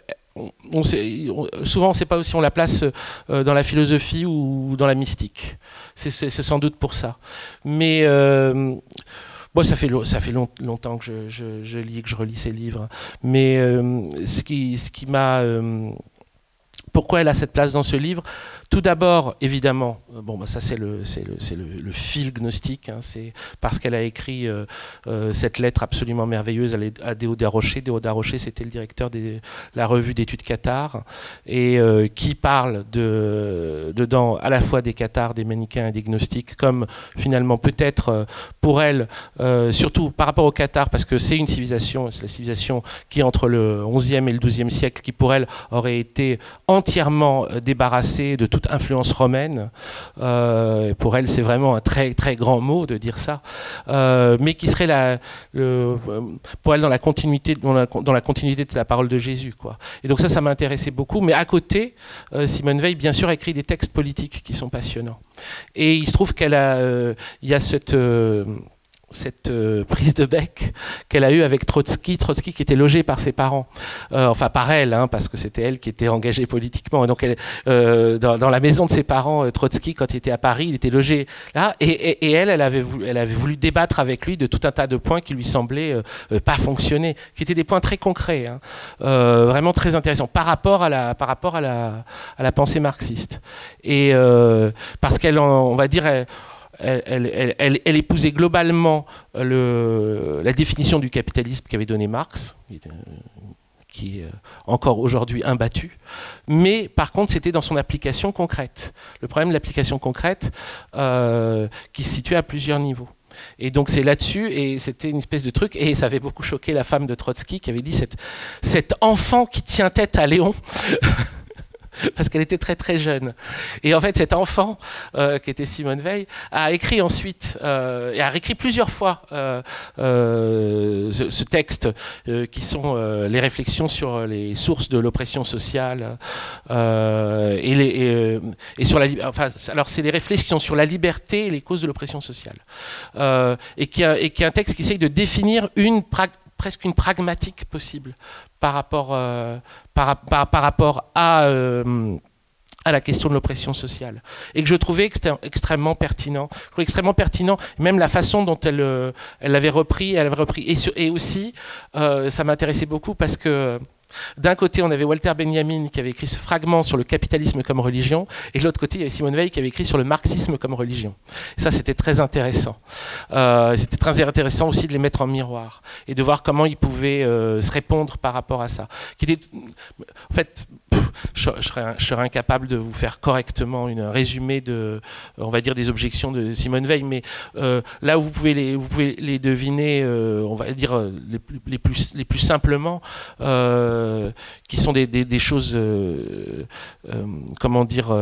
souvent on ne sait pas si on la place dans la philosophie ou dans la mystique. C'est sans doute pour ça. Mais... Bon, ça fait longtemps que je lis, que je relis ces livres. Mais ce qui m'a... pourquoi elle a cette place dans ce livre? Tout d'abord, évidemment, ça c'est le fil gnostique, hein, c'est parce qu'elle a écrit cette lettre absolument merveilleuse à Déodat Rocher. Déodat Rocher, c'était le directeur de la revue d'études Cathare, et qui parle dedans à la fois des cathares, des manichéens et des gnostiques, comme finalement peut-être pour elle, surtout par rapport aux cathares, parce que c'est c'est la civilisation qui entre le XIe et le XIIe siècle, qui pour elle aurait été entièrement débarrassée de toute influence romaine. Pour elle, c'est vraiment un très très grand mot de dire ça, mais qui serait pour elle dans la continuité de la parole de Jésus, quoi. Et donc ça m'intéressait beaucoup. Mais à côté, Simone Veil, bien sûr, a écrit des textes politiques qui sont passionnants. Et il se trouve il y a cette prise de bec qu'elle a eue avec Trotsky qui était logé par ses parents, enfin par elle, hein, parce que c'était elle qui était engagée politiquement. Et donc dans la maison de ses parents, Trotsky, quand il était à Paris, il était logé là, et elle avait voulu débattre avec lui de tout un tas de points qui lui semblaient pas fonctionner, qui étaient des points très concrets, hein, vraiment très intéressants par rapport à la pensée marxiste. Et parce qu'elle, on va dire, elle épousait globalement la définition du capitalisme qu'avait donné Marx, qui est encore aujourd'hui imbattu. Mais par contre, c'était dans son application concrète. Le problème de l'application concrète qui se situait à plusieurs niveaux. Et donc c'est là-dessus, et c'était une espèce de truc, et ça avait beaucoup choqué la femme de Trotsky qui avait dit cet enfant qui tient tête à Léon. Parce qu'elle était très très jeune. Et en fait, cet enfant, qui était Simone Veil, a écrit ensuite, et a réécrit plusieurs fois ce texte, qui sont les réflexions sur les sources de l'oppression sociale, et sur la enfin, alors c'est les réflexions sur la liberté et les causes de l'oppression sociale, et qui est un texte qui essaye de définir presque une pragmatique possible par rapport à la question de l'oppression sociale. Et que je trouvais extrêmement pertinent. Je trouvais extrêmement pertinent, même la façon dont elle l'avait repris. Et aussi, ça m'intéressait beaucoup parce que d'un côté, on avait Walter Benjamin qui avait écrit ce fragment sur le capitalisme comme religion, et de l'autre côté, il y avait Simone Veil qui avait écrit sur le marxisme comme religion. Et ça, c'était très intéressant. C'était très intéressant aussi de les mettre en miroir et de voir comment ils pouvaient se répondre par rapport à ça. En fait, je serais incapable de vous faire correctement un résumé on va dire, des objections de Simone Veil, mais là où vous pouvez les deviner, on va dire les plus simplement, qui sont des choses, comment dire,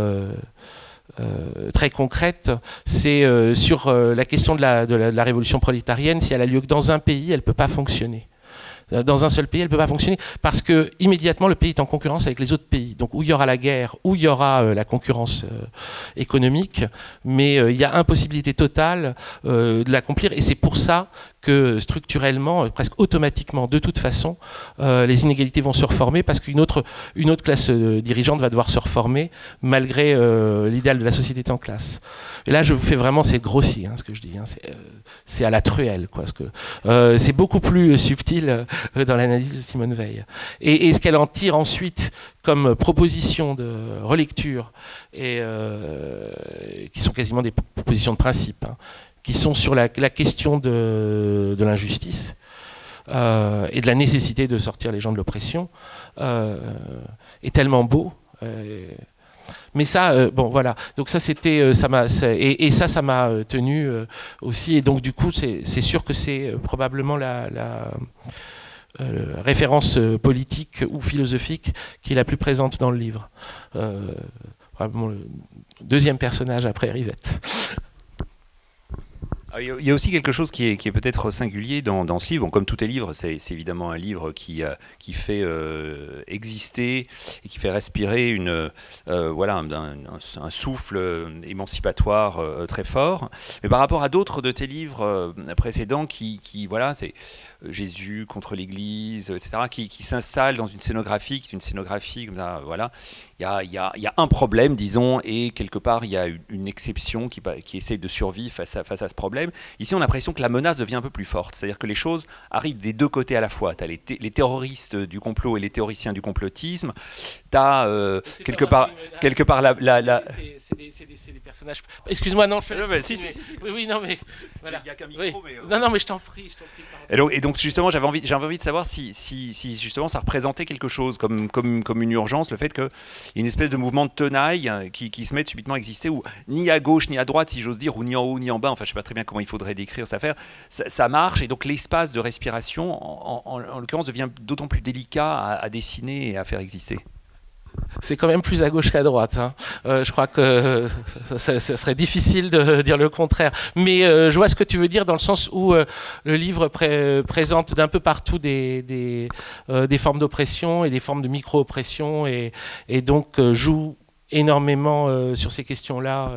très concrètes. C'est sur la question de la révolution prolétarienne. Si elle a lieu que dans un pays, elle ne peut pas fonctionner. Dans un seul pays, elle ne peut pas fonctionner parce que immédiatement le pays est en concurrence avec les autres pays. Donc où il y aura la guerre, où il y aura la concurrence économique, mais il y a impossibilité totale de l'accomplir. Et c'est pour ça que structurellement, presque automatiquement, de toute façon, les inégalités vont se reformer parce qu'une autre classe dirigeante va devoir se reformer malgré l'idéal de la société en classe. Et là, je vous fais vraiment, c'est grossier ce que je dis, c'est à la truelle, quoi. C'est beaucoup plus subtil dans l'analyse de Simone Veil. Et ce qu'elle en tire ensuite comme propositions de relecture, et qui sont quasiment des propositions de principe, qui sont sur la question de l'injustice et de la nécessité de sortir les gens de l'oppression, est tellement beau. Mais ça, bon voilà. Donc ça c'était, ça m'a tenu aussi. Et donc du coup, c'est sûr que c'est probablement la référence politique ou philosophique qui est la plus présente dans le livre. Probablement le deuxième personnage après Rivette. Il y a aussi quelque chose qui est peut-être singulier dans ce livre. Bon, comme tous les livres, c'est évidemment un livre qui fait exister et qui fait respirer voilà, un souffle émancipatoire très fort. Mais par rapport à d'autres de tes livres précédents qui voilà, c'est Jésus contre l'Église, etc., qui s'installe dans une scénographie comme ça, voilà. Il y a un problème, disons, et quelque part, il y a une exception qui essaie de survivre face à ce problème. Ici, on a l'impression que la menace devient un peu plus forte. C'est-à-dire que les choses arrivent des deux côtés à la fois. Tu as les terroristes du complot et les théoriciens du complotisme. Tu as quelque part c'est des personnages... Excuse-moi, non, je... Oui, non, mais... Voilà. Il n'y a qu'un micro, mais... Non, mais je t'en prie. Et donc justement, j'avais envie de savoir si justement ça représentait quelque chose comme une urgence, le fait qu'il y ait une espèce de mouvement de tenaille qui se met subitement à exister, où ni à gauche ni à droite, si j'ose dire, ou ni en haut ni en bas, enfin je ne sais pas très bien comment il faudrait décrire cette affaire, ça marche, et donc l'espace de respiration, en l'occurrence, devient d'autant plus délicat à dessiner et à faire exister. C'est quand même plus à gauche qu'à droite. Je crois que ça serait difficile de dire le contraire. Mais je vois ce que tu veux dire dans le sens où le livre présente d'un peu partout des formes d'oppression et des formes de micro-oppression et donc joue énormément sur ces questions-là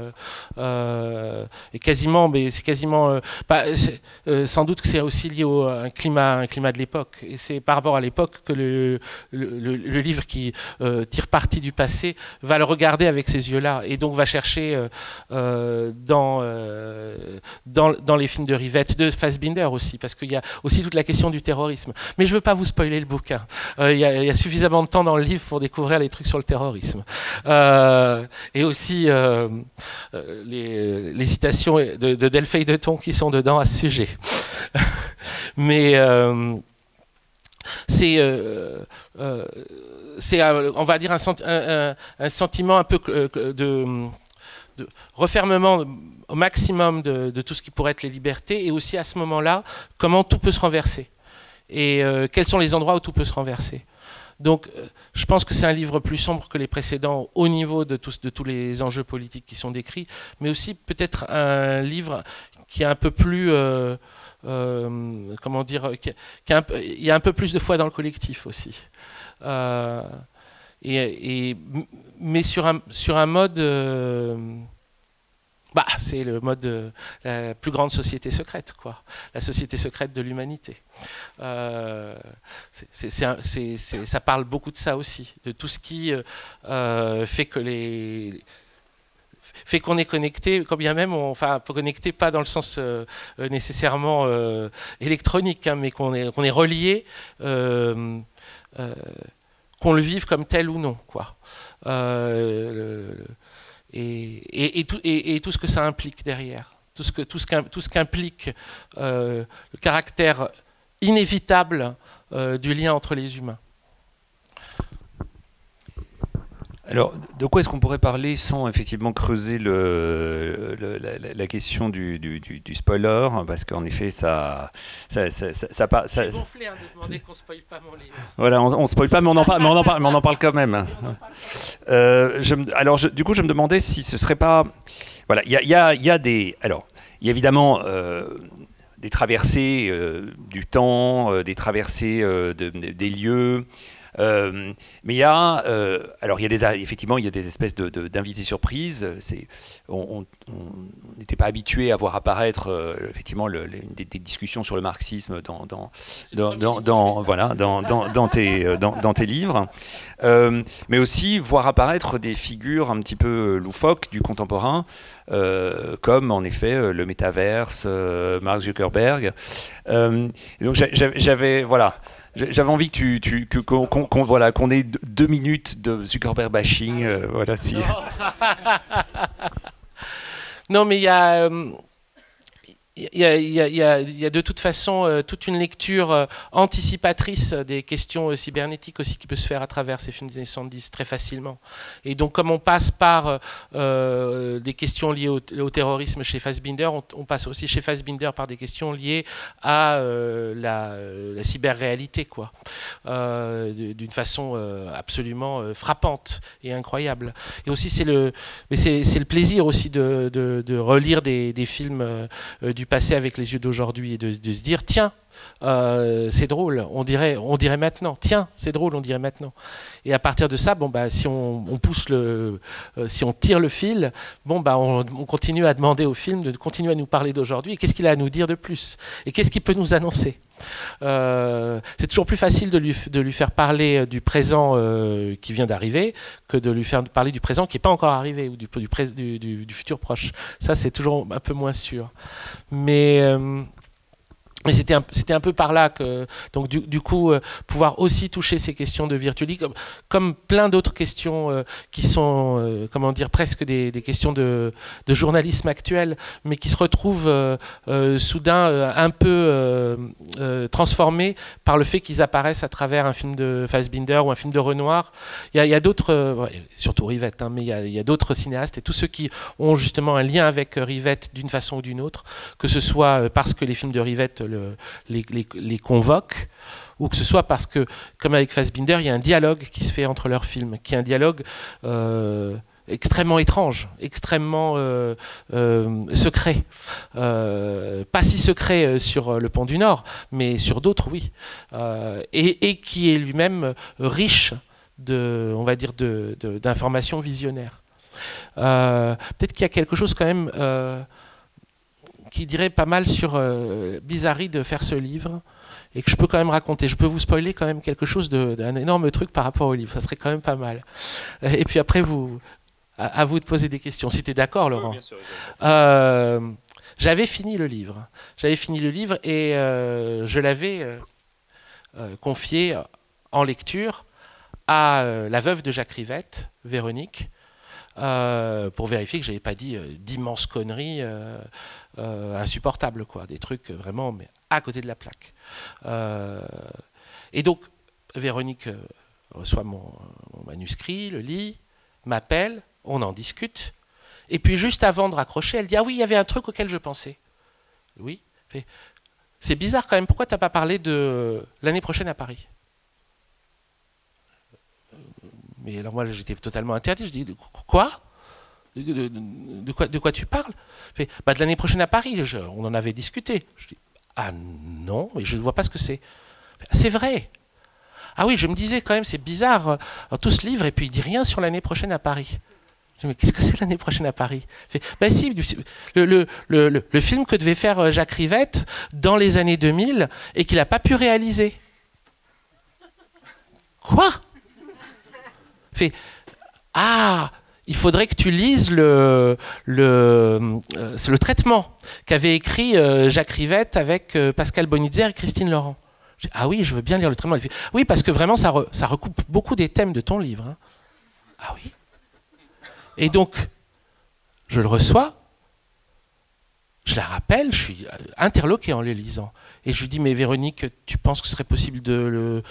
et quasiment, mais c'est quasiment sans doute que c'est aussi lié à un climat de l'époque, et c'est par rapport à l'époque que le livre qui tire parti du passé va le regarder avec ces yeux-là, et donc va chercher dans les films de Rivette, de Fassbinder aussi, parce qu'il y a aussi toute la question du terrorisme. Mais je veux pas vous spoiler le bouquin. Il y a suffisamment de temps dans le livre pour découvrir les trucs sur le terrorisme. Et aussi les citations de Delphine de Thon qui sont dedans à ce sujet. Mais on va dire, un sentiment un peu de refermement au maximum de tout ce qui pourrait être les libertés, et aussi à ce moment-là, comment tout peut se renverser. Et quels sont les endroits où tout peut se renverser. Donc je pense que c'est un livre plus sombre que les précédents au niveau de tous les enjeux politiques qui sont décrits, mais aussi peut-être un livre qui est un peu plus... comment dire, il y a un peu plus de foi dans le collectif aussi. Mais sur un mode... c'est le mode de la plus grande société secrète, quoi. La société secrète de l'humanité. Ça parle beaucoup de ça aussi, de tout ce qui fait qu'on est connecté, quand bien même, connecté pas dans le sens nécessairement électronique, hein, mais qu'on est relié, qu'on le vive comme tel ou non, quoi. Et tout ce que ça implique derrière, tout ce qu'implique le caractère inévitable du lien entre les humains. Alors, de quoi est-ce qu'on pourrait parler sans effectivement creuser la question du spoiler, parce qu'en effet, ça Je suis gonflé de demander qu'on ne spoile pas mon livre. Voilà, on ne spoile pas, mais on en parle quand même. Du coup, je me demandais si ce serait pas... Voilà, il y a des... Alors, il y a évidemment... des traversées du temps, des traversées des lieux... mais il y a, effectivement, il y a des espèces d'invités surprises. On n'était pas habitué à voir apparaître effectivement des discussions sur le marxisme dans tes livres, mais aussi voir apparaître des figures un petit peu loufoques du contemporain, comme en effet le métaverse, Mark Zuckerberg. Donc j'avais envie qu'on ait 2 minutes de Zuckerberg bashing. Non, mais il y a de toute façon toute une lecture anticipatrice des questions cybernétiques aussi qui peut se faire à travers ces films des années 70 très facilement. Et donc comme on passe par des questions liées au terrorisme chez Fassbinder, on passe aussi chez Fassbinder par des questions liées à la cyber-réalité, quoi, d'une façon absolument frappante et incroyable. Et aussi c'est le plaisir aussi de relire des films du passé avec les yeux d'aujourd'hui et de se dire tiens, c'est drôle, on dirait maintenant, tiens, c'est drôle, on dirait maintenant. Et à partir de ça, si on pousse si on tire le fil, on continue à demander au film de continuer à nous parler d'aujourd'hui. Et qu'est-ce qu'il a à nous dire de plus? Et qu'est-ce qu'il peut nous annoncer? C'est toujours plus facile de lui faire parler du présent qui vient d'arriver que de lui faire parler du présent qui n'est pas encore arrivé ou du futur proche. Ça, c'est toujours un peu moins sûr. Mais c'était un peu par là que, donc du coup, pouvoir aussi toucher ces questions de virtualité, comme plein d'autres questions qui sont, comment dire, presque des questions de journalisme actuel, mais qui se retrouvent soudain un peu transformées par le fait qu'ils apparaissent à travers un film de Fassbinder ou un film de Renoir. Il y a d'autres, surtout Rivette, hein, mais il y a d'autres cinéastes, et tous ceux qui ont justement un lien avec Rivette d'une façon ou d'une autre, que ce soit parce que les films de Rivette les convoquent, ou que ce soit parce que, comme avec Fassbinder, il y a un dialogue qui se fait entre leurs films, qui est un dialogue extrêmement étrange, extrêmement secret. Pas si secret sur le Pont du Nord, mais sur d'autres, oui. Et qui est lui-même riche on va dire, d'informations visionnaires. Peut-être qu'il y a quelque chose quand même qui dirait pas mal sur bizarrerie de faire ce livre, et que je peux quand même raconter. Je peux vous spoiler quand même quelque chose d'un énorme truc par rapport au livre, ça serait quand même pas mal. Et puis après, à vous de poser des questions, si tu es d'accord, Laurent. Oui, bien sûr, j'avais fini le livre. Et je l'avais confié en lecture à la veuve de Jacques Rivette, Véronique, pour vérifier que je n'avais pas dit d'immenses conneries insupportables, quoi, des trucs vraiment mais à côté de la plaque. Et donc, Véronique reçoit mon manuscrit, le lit, m'appelle, on en discute. Et puis juste avant de raccrocher, elle dit « Ah oui, il y avait un truc auquel je pensais. » Oui. C'est bizarre quand même, pourquoi tu n'as pas parlé de l'année prochaine à Paris? Mais alors moi j'étais totalement interdit, je dis « Quoi ? De quoi tu parles ?» Bah, de l'année prochaine à Paris, on en avait discuté. Je dis « Ah non, mais je ne vois pas ce que c'est. » C'est vrai. Ah oui, je me disais quand même, c'est bizarre, tout ce livre, et puis il dit rien sur l'année prochaine à Paris. Je dis, mais qu'est-ce que c'est l'année prochaine à Paris? Ben si, le film que devait faire Jacques Rivette dans les années 2000 et qu'il n'a pas pu réaliser. Quoi? Ah, il faudrait que tu lises le traitement qu'avait écrit Jacques Rivette avec Pascal Bonitzer et Christine Laurent. Je dis, ah oui, je veux bien lire le traitement. Oui, parce que vraiment, ça recoupe beaucoup des thèmes de ton livre. Hein. Ah oui. Et donc, je le reçois, je la rappelle, je suis interloqué en le lisant. Et je lui dis, mais Véronique, tu penses que ce serait possible de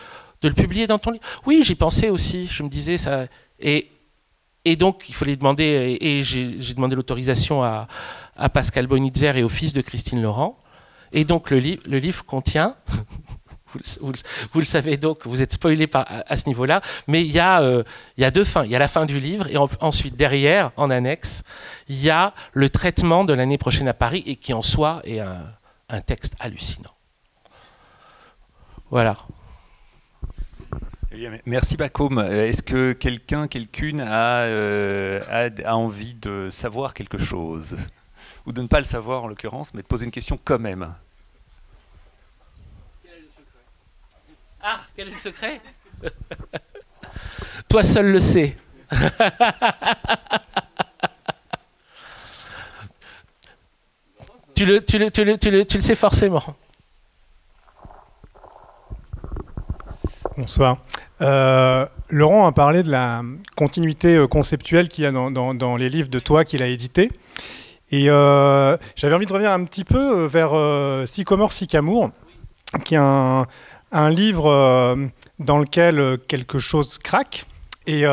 le publier dans ton livre? Oui, j'y pensais aussi, je me disais ça. Et donc, il fallait demander, et j'ai demandé l'autorisation à Pascal Bonitzer et au fils de Christine Laurent. Et donc, le livre contient... Vous le savez donc, vous êtes spoilé à ce niveau-là, mais il y a deux fins. Il y a la fin du livre et ensuite derrière, en annexe, il y a le traitement de l'année prochaine à Paris et qui en soi est un texte hallucinant. Voilà. Merci Bakoum. Est-ce que quelqu'une a envie de savoir quelque chose? Ou de ne pas le savoir en l'occurrence, mais de poser une question quand même? Ah, quel est le secret? Toi seul le sais. Tu le sais forcément. Bonsoir. Laurent a parlé de la continuité conceptuelle qu'il y a dans les livres de toi qu'il a édités. Et j'avais envie de revenir un petit peu vers Sycomore, Sycamour, qui est un livre dans lequel quelque chose craque. Et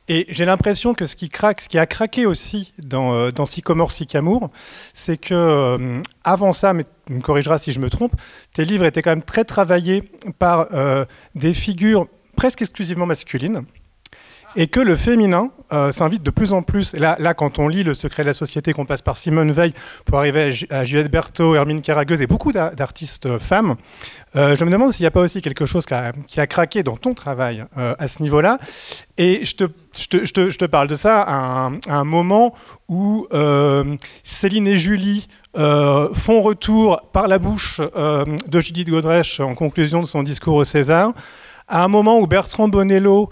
j'ai l'impression que ce qui a craqué aussi dans Sycomore, Sycamour, c'est que avant ça, mais tu me corrigeras si je me trompe, tes livres étaient quand même très travaillés par des figures presque exclusivement masculines, et que le féminin s'invite de plus en plus. Et là, quand on lit Le secret de la société, qu'on passe par Simone Veil pour arriver à Juliette Berthaud, Hermine Caragueuse et beaucoup d'artistes femmes, je me demande s'il n'y a pas aussi quelque chose qui a craqué dans ton travail à ce niveau-là. Et je te parle de ça à un moment où Céline et Julie font retour par la bouche de Judith Godrèche en conclusion de son discours au César, à un moment où Bertrand Bonello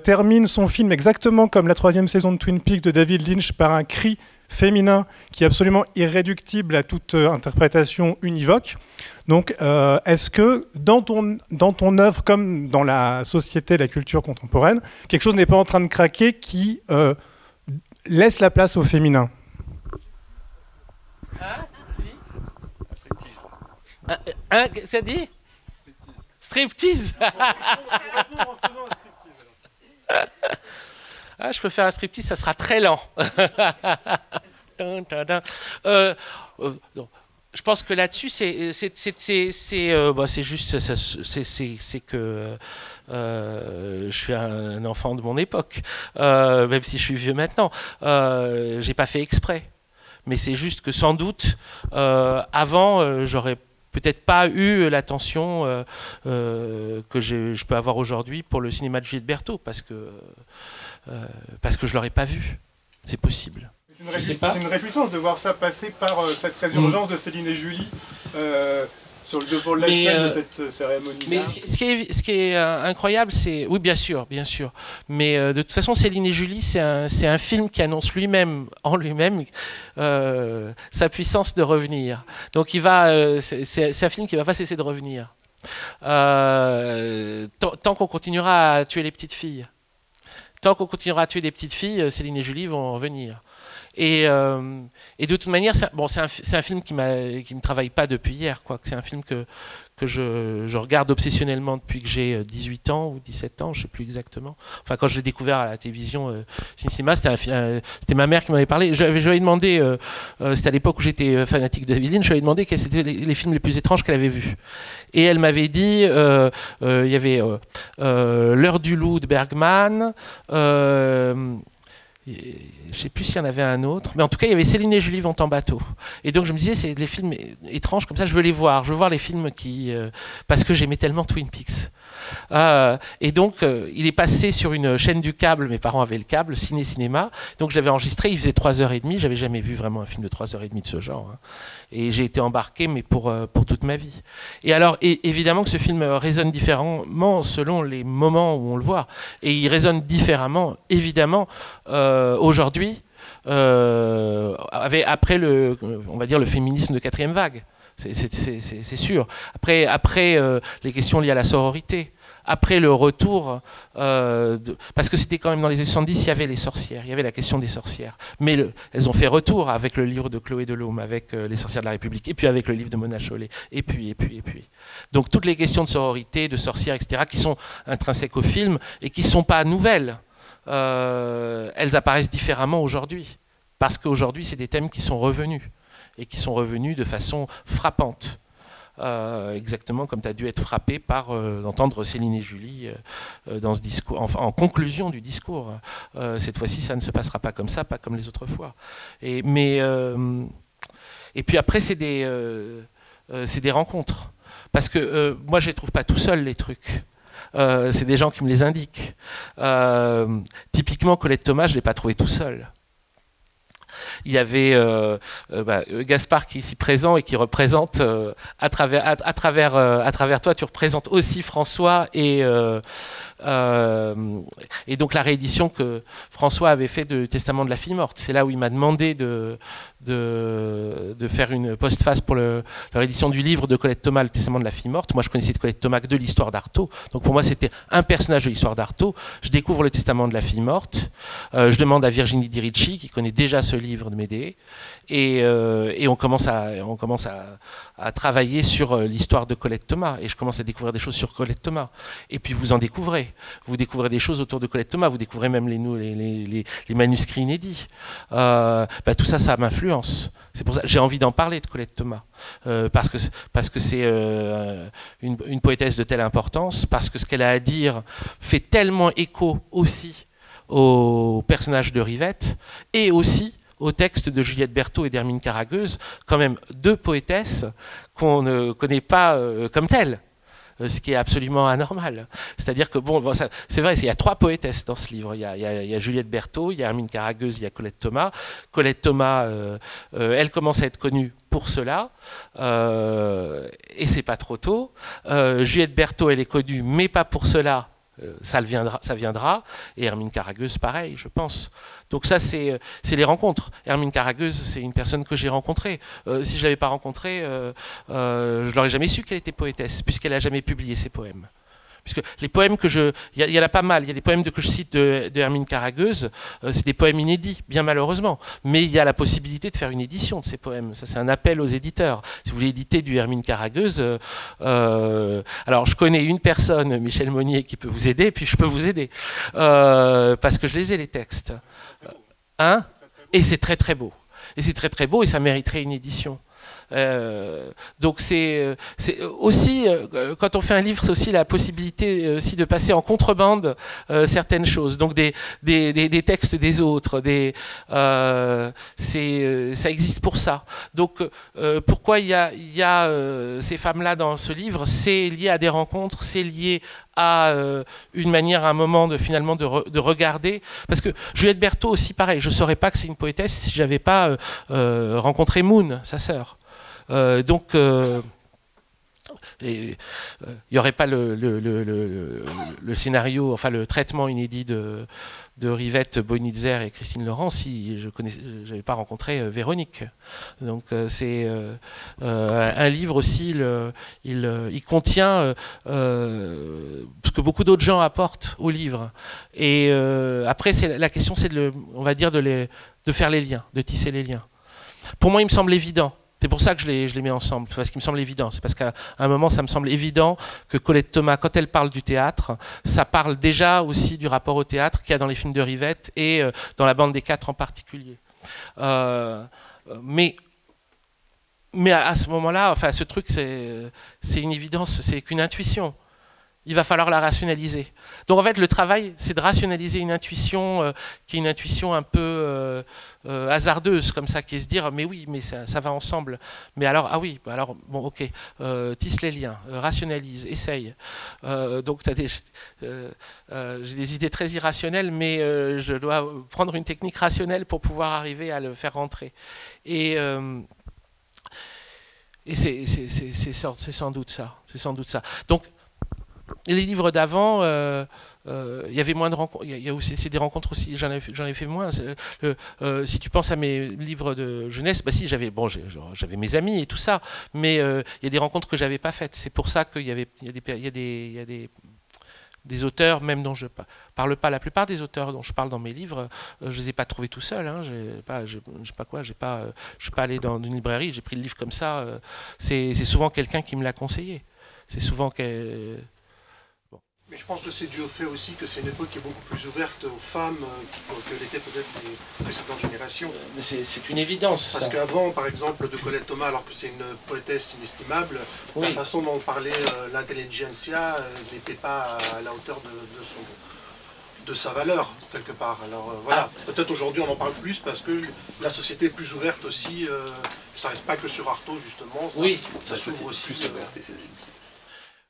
termine son film exactement comme la 3e saison de Twin Peaks de David Lynch par un cri féminin qui est absolument irréductible à toute interprétation univoque. Donc, est-ce que dans ton œuvre, comme dans la société, la culture contemporaine, quelque chose n'est pas en train de craquer qui laisse la place au féminin? Ça dit striptease. Ah, je peux faire un striptease, ça sera très lent. Je pense que là-dessus, c'est juste, c'est que je suis un enfant de mon époque, même si je suis vieux maintenant. J'ai pas fait exprès, mais c'est juste que sans doute, avant, j'aurais peut-être pas eu l'attention que je peux avoir aujourd'hui pour le cinéma de Juliette Berthaud, parce que je l'aurais pas vu. C'est possible. C'est une réjouissance de voir ça passer par cette résurgence de Céline et Julie sur le devant de la scène de cette cérémonie. Mais ce qui est incroyable, c'est... Oui, bien sûr. Mais de toute façon, Céline et Julie, c'est un film qui annonce en lui-même sa puissance de revenir. Donc c'est un film qui ne va pas cesser de revenir. Tant qu'on continuera à tuer les petites filles. Tant qu'on continuera à tuer des petites filles, Céline et Julie vont revenir. Et de toute manière, c'est un film qui ne me travaille pas depuis hier. C'est un film je regarde obsessionnellement depuis que j'ai 18 ans ou 17 ans, je ne sais plus exactement. Enfin, quand je l'ai découvert à la télévision cinéma, c'était ma mère qui m'avait parlé. Je lui avais demandé, c'était à l'époque où j'étais fanatique de David Lynch, je lui avais demandé quels étaient les films les plus étranges qu'elle avait vus. Et elle m'avait dit, il y avait L'heure du loup de Bergman, je ne sais plus s'il y en avait un autre, mais en tout cas il y avait Céline et Julie vont en bateau. Et donc je me disais, c'est des films étranges comme ça, je veux les voir, je veux voir les films parce que j'aimais tellement Twin Peaks. Et donc il est passé sur une chaîne du câble, mes parents avaient le câble, Ciné-Cinéma, donc je l'avais enregistré, il faisait 3h30, j'avais jamais vu vraiment un film de 3h30 de ce genre. Hein. Et j'ai été embarqué, mais pour toute ma vie. Et alors, évidemment que ce film résonne différemment selon les moments où on le voit. Et il résonne différemment, évidemment, aujourd'hui, après on va dire le féminisme de quatrième vague. C'est sûr. Après les questions liées à la sororité. Après le retour, parce que c'était quand même dans les années 70, il y avait les sorcières, il y avait la question des sorcières. Mais elles ont fait retour avec le livre de Chloé Delhomme, avec Les sorcières de la République, et puis avec le livre de Mona Chollet, et puis. Donc toutes les questions de sororité, de sorcières, etc., qui sont intrinsèques au film et qui ne sont pas nouvelles, elles apparaissent différemment aujourd'hui. Parce qu'aujourd'hui, c'est des thèmes qui sont revenus, et qui sont revenus de façon frappante. Exactement comme tu as dû être frappé par d'entendre Céline et Julie dans ce discours, en conclusion du discours. Cette fois-ci, ça ne se passera pas comme ça, pas comme les autres fois. Et puis après, c'est des rencontres. Parce que moi, je ne les trouve pas tout seuls, les trucs. C'est des gens qui me les indiquent. Typiquement, Colette Thomas, je ne l'ai pas trouvé tout seul. Il y avait Gaspard qui est ici présent et qui représente, à travers toi, tu représentes aussi François et donc la réédition que François avait fait de Testament de la fille morte. C'est là où il m'a demandé de faire une postface pour la réédition du livre de Colette Thomas, Le Testament de la fille morte. Moi, je connaissais de Colette Thomas que de l'histoire d'Artaud. Donc pour moi, c'était un personnage de l'histoire d'Artaud. Je découvre Le Testament de la fille morte. Je demande à Virginie Di Ricci, qui connaît déjà ce livre, de m'aider. Et on commence à travailler sur l'histoire de Colette Thomas. Et je commence à découvrir des choses sur Colette Thomas. Et puis vous en découvrez. Vous découvrez des choses autour de Colette Thomas. Vous découvrez même les manuscrits inédits. Tout ça, ça m'influence. C'est pour ça que j'ai envie d'en parler de Colette Thomas. Parce que c'est une poétesse de telle importance. Parce que ce qu'elle a à dire fait tellement écho aussi au personnage de Rivette et aussi au texte de Juliette Berthaud et d'Hermine Caragueuse, quand même deux poétesses qu'on ne connaît pas comme telles, ce qui est absolument anormal. C'est-à-dire que, c'est vrai, il y a trois poétesses dans ce livre. Il y a Juliette Berthaud, il y a Hermine Caragueuse, il y a Colette Thomas. Colette Thomas, elle commence à être connue pour cela, et c'est pas trop tôt. Juliette Berthaud, elle est connue, mais pas pour cela. Ça viendra, et Hermine Caragueuse, pareil, je pense. Donc ça, c'est les rencontres. Hermine Caragueuse, c'est une personne que j'ai rencontrée. Si je ne l'avais pas rencontrée, je n'aurais jamais su qu'elle était poétesse, puisqu'elle n'a jamais publié ses poèmes. Puisque les poèmes il y en a pas mal, il y a des poèmes que je cite de Hermine Caragueuse, c'est des poèmes inédits, bien malheureusement. Mais il y a la possibilité de faire une édition de ces poèmes. Ça, c'est un appel aux éditeurs. Si vous voulez éditer du Hermine Caragueuse, alors je connais une personne, Michel Monnier, qui peut vous aider, puis je peux vous aider. Parce que je les ai, les textes. Et c'est très très beau. Et c'est très très beau, et ça mériterait une édition. Donc c'est aussi, quand on fait un livre, c'est aussi la possibilité aussi de passer en contrebande certaines choses, donc des textes des autres, ça existe pour ça. Donc pourquoi il y a ces femmes-là dans ce livre, c'est lié à des rencontres, c'est lié à une manière, à un moment finalement de regarder, parce que Juliette Berthaud aussi pareil, je ne saurais pas que c'est une poétesse si je n'avais pas rencontré Moon, sa sœur. Donc, il n'y aurait pas le scénario, enfin le traitement inédit de Rivette Bonitzer et Christine Laurent si je n'avais pas rencontré Véronique. Donc c'est un livre aussi, il contient ce que beaucoup d'autres gens apportent au livre. Et après, la question, c'est on va dire de faire les liens, de tisser les liens. Pour moi, il me semble évident C'est pour ça que je les mets ensemble, parce qu'il me semble évident. C'est parce qu'à un moment, ça me semble évident que Colette Thomas, quand elle parle du théâtre, ça parle déjà aussi du rapport au théâtre qu'il y a dans les films de Rivette et dans La Bande des Quatre en particulier. Mais à ce moment-là, enfin, ce truc, c'est une évidence, c'est qu'une intuition. Il va falloir la rationaliser. Donc en fait, le travail, c'est de rationaliser une intuition qui est une intuition un peu hasardeuse, comme ça, qui est se dire, mais oui, mais ça va ensemble. Mais alors, ah oui, alors, bon, ok, tisse les liens, rationalise, essaye. Donc j'ai des idées très irrationnelles, mais je dois prendre une technique rationnelle pour pouvoir arriver à le faire rentrer. Et c'est sans doute ça. C'est sans doute ça. Donc, les livres d'avant, il y avait moins de rencontres. Il y a aussi c'est des rencontres aussi. J'en ai fait moins. Si tu penses à mes livres de jeunesse, bah si j'avais mes amis et tout ça, mais il y a des rencontres que j'avais pas faites. C'est pour ça qu'il y a des auteurs, même dont je parle pas. La plupart des auteurs dont je parle dans mes livres, je les ai pas trouvés tout seul. Hein. Je suis pas allé dans une librairie. J'ai pris le livre comme ça. C'est souvent quelqu'un qui me l'a conseillé. C'est souvent Mais je pense que c'est dû au fait aussi que c'est une époque qui est beaucoup plus ouverte aux femmes que l'était peut-être les précédentes générations. Mais c'est une évidence. Parce qu'avant, par exemple, de Colette Thomas, alors que c'est une poétesse inestimable, oui, la façon dont on parlait l'intelligentsia n'était pas à la hauteur de sa valeur, quelque part. Alors voilà, peut-être aujourd'hui on en parle plus parce que la société est plus ouverte aussi. Ça ne reste pas que sur Artaud, justement. Oui, ça s'ouvre aussi.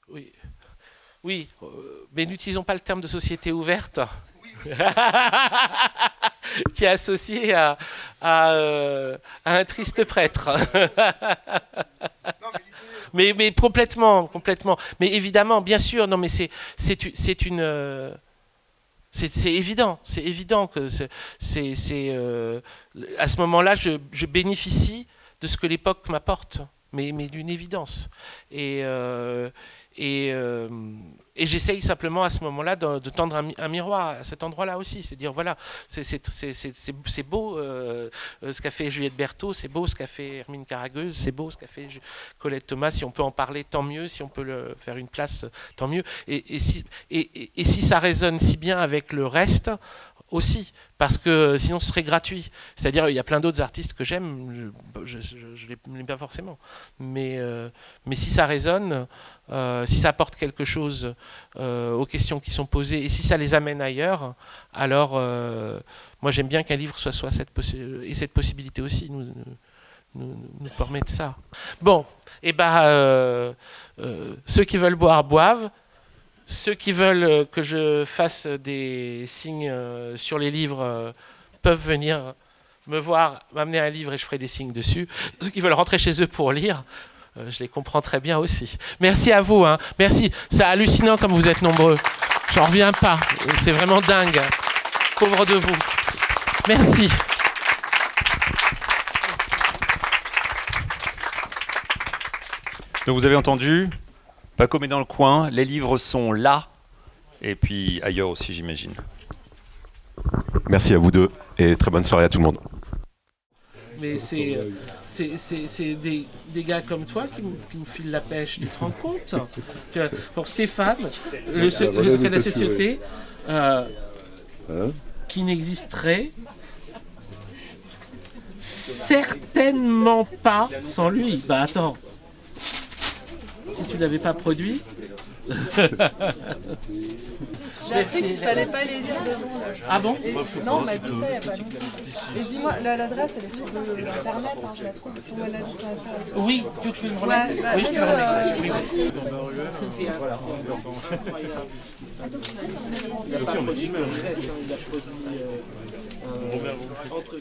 Oui. Oui, mais n'utilisons pas le terme de société ouverte, qui est associé à un triste prêtre. mais complètement. Mais évidemment, bien sûr, non, mais c'est évident. C'est évident que à ce moment-là, je bénéficie de ce que l'époque m'apporte, mais d'une évidence. Et j'essaye simplement à ce moment-là de tendre un miroir à cet endroit-là aussi. C'est dire, voilà, c'est beau ce qu'a fait Juliette Berthaud, c'est beau ce qu'a fait Hermine Caragueuse, c'est beau ce qu'a fait Colette Thomas. Si on peut en parler, tant mieux. Si on peut faire une place, tant mieux. Et si ça résonne si bien avec le reste, aussi, parce que sinon ce serait gratuit. C'est-à-dire il y a plein d'autres artistes que j'aime, je ne l'aime pas forcément. Mais si ça résonne, si ça apporte quelque chose aux questions qui sont posées, et si ça les amène ailleurs, alors moi j'aime bien qu'un livre ait cette possibilité aussi, nous permettre ça. Bon, et ceux qui veulent boire, boivent. Ceux qui veulent que je fasse des signes sur les livres peuvent venir me voir, m'amener un livre et je ferai des signes dessus. Ceux qui veulent rentrer chez eux pour lire, je les comprends très bien aussi. Merci à vous. Hein. Merci. C'est hallucinant comme vous êtes nombreux. J'en reviens pas. C'est vraiment dingue. Pauvre de vous. Merci. Donc vous avez entendu, Paco met dans le coin, les livres sont là, et puis ailleurs aussi j'imagine. Merci à vous deux, et très bonne soirée à tout le monde. Mais c'est des gars comme toi qui me filent la pêche, tu te rends compte? Pour Stéphane, le secret de la société, qui n'existerait certainement pas sans lui. Bah attends. Si tu ne l'avais pas produit. J'ai appris qu'il ne fallait pas les lire devant. Ah bon? Non, on m'a dit ça il n'y a pas longtemps. Et dis-moi, l'adresse elle est sur internet, hein, je la trouve sur monadou.fr. Oui, tu veux que je le remette? Oui, je te le remets. Il a pas produit, il a produit entre